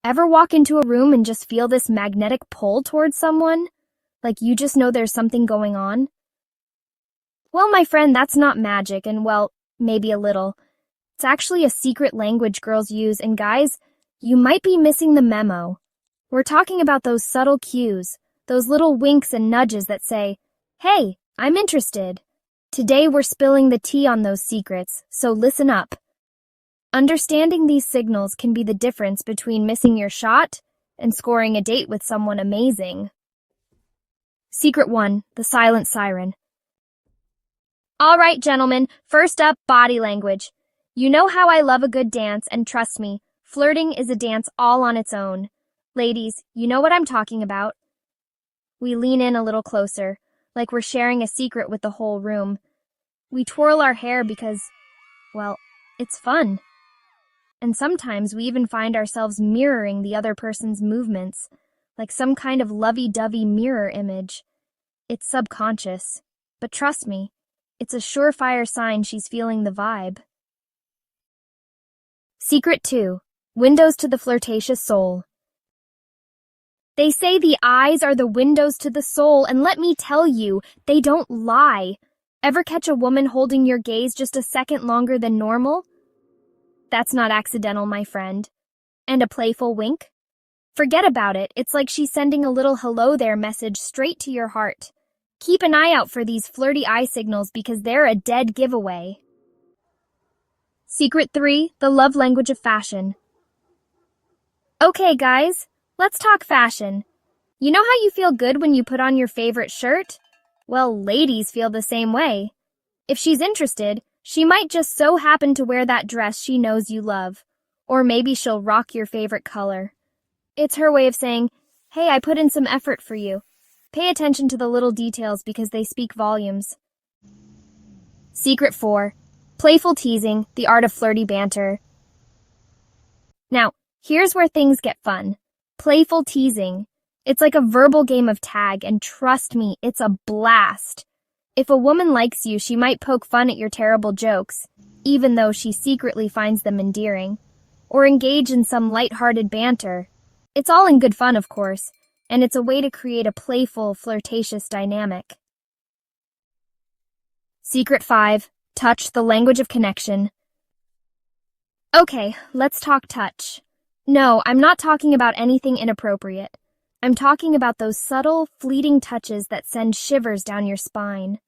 Ever walk into a room and just feel this magnetic pull towards someone? Like you just know there's something going on? Well, my friend, that's not magic and, well, maybe a little. It's actually a secret language girls use, and guys, you might be missing the memo. We're talking about those subtle cues, those little winks and nudges that say, "Hey, I'm interested." Today we're spilling the tea on those secrets, so listen up. Understanding these signals can be the difference between missing your shot and scoring a date with someone amazing. Secret 1, the Silent Siren. All right, gentlemen, first up, body language. You know how I love a good dance, and trust me, flirting is a dance all on its own. Ladies, you know what I'm talking about. We lean in a little closer, like we're sharing a secret with the whole room. We twirl our hair because, well, it's fun. And sometimes we even find ourselves mirroring the other person's movements, like some kind of lovey-dovey mirror image. It's subconscious, but trust me, it's a surefire sign she's feeling the vibe. Secret 2, windows to the flirtatious soul. They say the eyes are the windows to the soul, and let me tell you, they don't lie. Ever catch a woman holding your gaze just a second longer than normal? That's not accidental, my friend. And a playful wink? Forget about it. It's like she's sending a little hello there message straight to your heart. Keep an eye out for these flirty eye signals because they're a dead giveaway. Secret 3, the love language of fashion. Okay, guys, let's talk fashion. You know how you feel good when you put on your favorite shirt? Well, ladies feel the same way. If she's interested, she might just so happen to wear that dress she knows you love. Or maybe she'll rock your favorite color. It's her way of saying, "Hey, I put in some effort for you." Pay attention to the little details because they speak volumes. Secret 4, playful teasing, the art of flirty banter. Now, here's where things get fun. Playful teasing. It's like a verbal game of tag, and trust me, it's a blast. If a woman likes you, she might poke fun at your terrible jokes, even though she secretly finds them endearing, or engage in some light-hearted banter. It's all in good fun, of course, and it's a way to create a playful, flirtatious dynamic. Secret 5, touch, the language of connection. Okay, let's talk touch. No, I'm not talking about anything inappropriate. I'm talking about those subtle, fleeting touches that send shivers down your spine.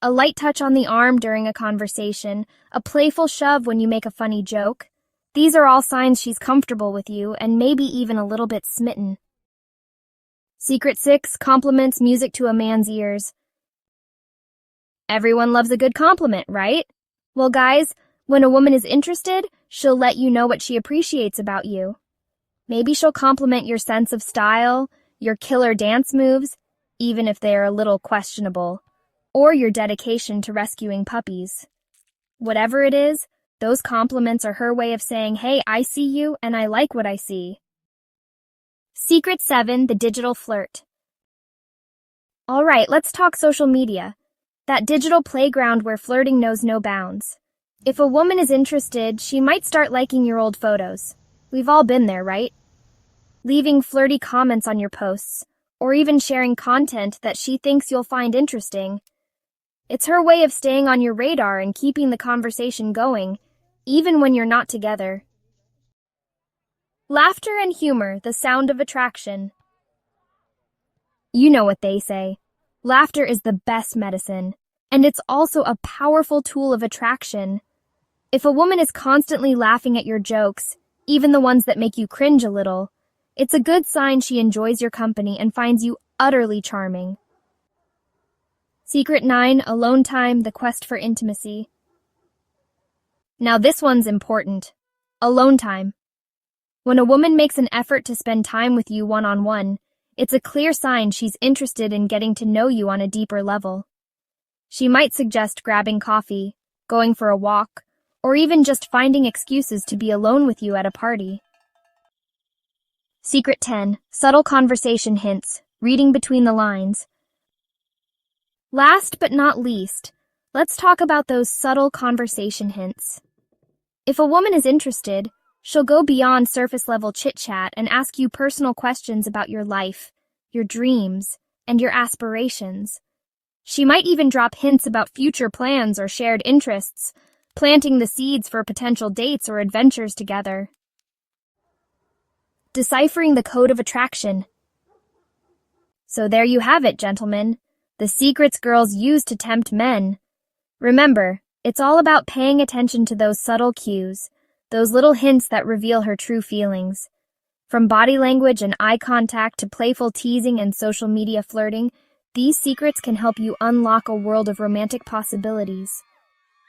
A light touch on the arm during a conversation, a playful shove when you make a funny joke. These are all signs she's comfortable with you and maybe even a little bit smitten. Secret 6, compliments, music to a man's ears. Everyone loves a good compliment, right? Well, guys, when a woman is interested, she'll let you know what she appreciates about you. Maybe she'll compliment your sense of style, your killer dance moves, even if they are a little questionable, or your dedication to rescuing puppies. Whatever it is, those compliments are her way of saying, "Hey, I see you and I like what I see." Secret 7, the digital flirt. All right, let's talk social media. That digital playground where flirting knows no bounds. If a woman is interested, she might start liking your old photos. We've all been there, right? Leaving flirty comments on your posts, or even sharing content that she thinks you'll find interesting. It's her way of staying on your radar and keeping the conversation going, even when you're not together. Laughter and humor, the sound of attraction. You know what they say. Laughter is the best medicine, and it's also a powerful tool of attraction. If a woman is constantly laughing at your jokes, even the ones that make you cringe a little, it's a good sign she enjoys your company and finds you utterly charming. Secret 9, alone time, the quest for intimacy. Now this one's important. Alone time. When a woman makes an effort to spend time with you one-on-one, it's a clear sign she's interested in getting to know you on a deeper level. She might suggest grabbing coffee, going for a walk, or even just finding excuses to be alone with you at a party. Secret 10, subtle conversation hints, reading between the lines. Last but not least, let's talk about those subtle conversation hints. If a woman is interested, She'll go beyond surface-level chit-chat and ask you personal questions about your life, your dreams, and your aspirations. She might even drop hints about future plans or shared interests, planting the seeds for potential dates or adventures together. Deciphering the code of attraction. So there you have it, gentlemen. The secrets girls use to tempt men. Remember, it's all about paying attention to those subtle cues, those little hints that reveal her true feelings. From body language and eye contact to playful teasing and social media flirting, these secrets can help you unlock a world of romantic possibilities.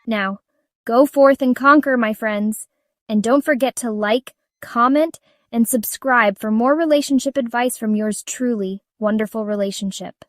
Now, go forth and conquer, my friends. And don't forget to like, comment, and subscribe for more relationship advice from yours truly, Wonderful Relationship.